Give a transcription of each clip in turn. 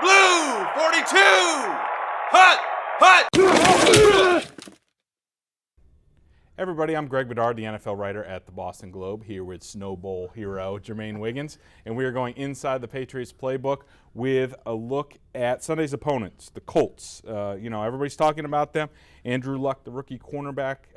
Blue 42. Hut, hut. Everybody, I'm Greg Bedard, the NFL writer at the Boston Globe, here with Snow Bowl hero Jermaine Wiggins, and we are going inside the Patriots playbook with a look at Sunday's opponents, the Colts. Everybody's talking about them. Andrew Luck, the rookie quarterback.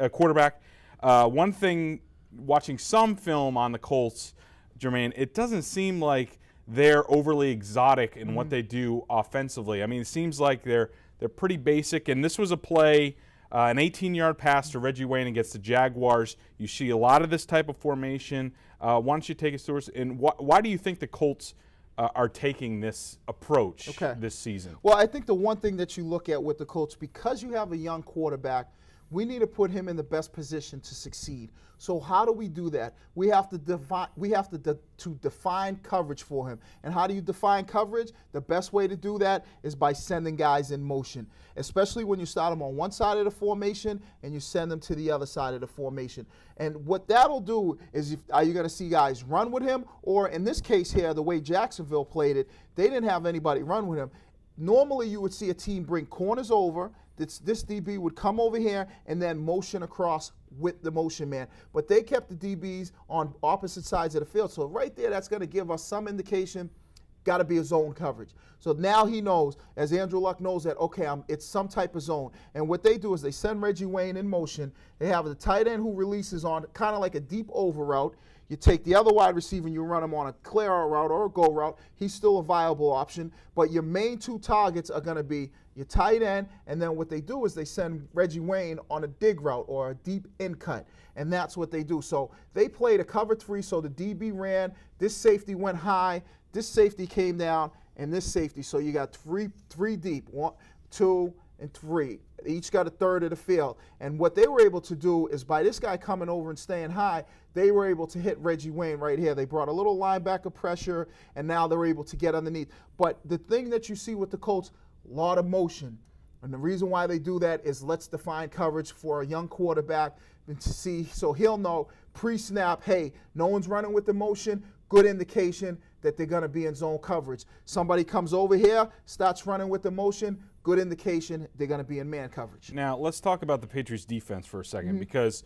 One thing, watching some film on the Colts, Jermaine, it doesn't seem like they're overly exotic in what they do offensively. I mean, it seems like they're pretty basic, and this was a play. An 18-yard pass to Reggie Wayne against the Jaguars. You see a lot of this type of formation. Why don't you take us through it? And why do you think the Colts are taking this approach this season? Well, I think the one thing that you look at with the Colts, because you have a young quarterback, we need to put him in the best position to succeed. So how do we do that? We have to define coverage for him. And how do you define coverage? The best way to do that is by sending guys in motion, especially when you start them on one side of the formation and you send them to the other side of the formation. And what that'll do is, are you going to see guys run with him? Or in this case here, the way Jacksonville played it, they didn't have anybody run with him. Normally you would see a team bring corners over. This DB would come over here and then motion across with the motion man. But they kept the DBs on opposite sides of the field. So right there, that's going to give us some indication, got to be a zone coverage. So now he knows, as Andrew Luck knows, that, okay, it's some type of zone. And what they do is they send Reggie Wayne in motion. They have the tight end who releases on kind of like a deep over route. You take the other wide receiver and you run him on a clear out route or a go route. He's still a viable option. But your main two targets are going to be your tight end, and then what they do is they send Reggie Wayne on a dig route or a deep in cut, and that's what they do. So they played a cover three, so the DB ran, this safety went high, this safety came down, and this safety. So you got three deep, 1, 2, and 3. Each got a third of the field. And what they were able to do is, by this guy coming over and staying high, they were able to hit Reggie Wayne right here. They brought a little linebacker pressure, and now they're able to get underneath. But the thing that you see with the Colts, a lot of motion. And the reason why they do that is, let's define coverage for a young quarterback and to see, so he'll know pre-snap, hey, no one's running with the motion, good indication that they're going to be in zone coverage. Somebody comes over here, starts running with the motion, good indication they're going to be in man coverage. Now, let's talk about the Patriots defense for a second, because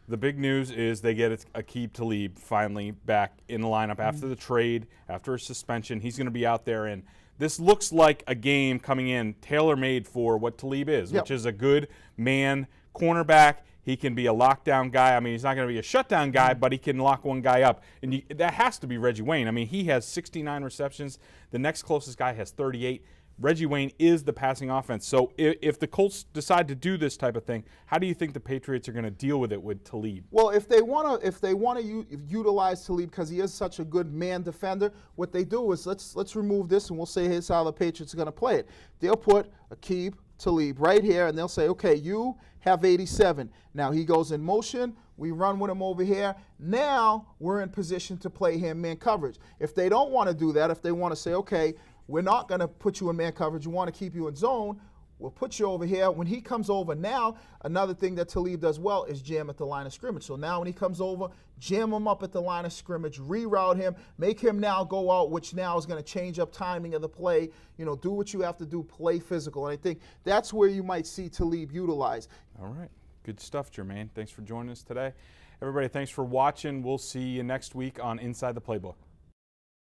the big news is they get Aqib Talib finally back in the lineup after the trade, after a suspension. He's going to be out there, and this looks like a game coming in tailor-made for what Talib is, which is a good man cornerback. He can be a lockdown guy. I mean, he's not going to be a shutdown guy, but he can lock one guy up. And that has to be Reggie Wayne. I mean, he has 69 receptions. The next closest guy has 38. Reggie Wayne is the passing offense. So if the Colts decide to do this type of thing, how do you think the Patriots are going to deal with it with Talib? Well, if they want to utilize Talib because he is such a good man defender, what they do is let's remove this and we'll say here's how the Patriots are going to play it. They'll put Aqib Talib right here and they'll say, okay, you have 87. Now he goes in motion. We run with him over here. Now we're in position to play him man coverage. If they don't want to do that, if they want to say, okay, we're not going to put you in man coverage, we want to keep you in zone, we'll put you over here. When he comes over now, another thing that Talib does well is jam at the line of scrimmage. So now when he comes over, jam him up at the line of scrimmage, reroute him, make him now go out, which now is going to change up timing of the play. You know, do what you have to do, play physical. And I think that's where you might see Talib utilized. All right. Good stuff, Jermaine. Thanks for joining us today. Everybody, thanks for watching. We'll see you next week on Inside the Playbook.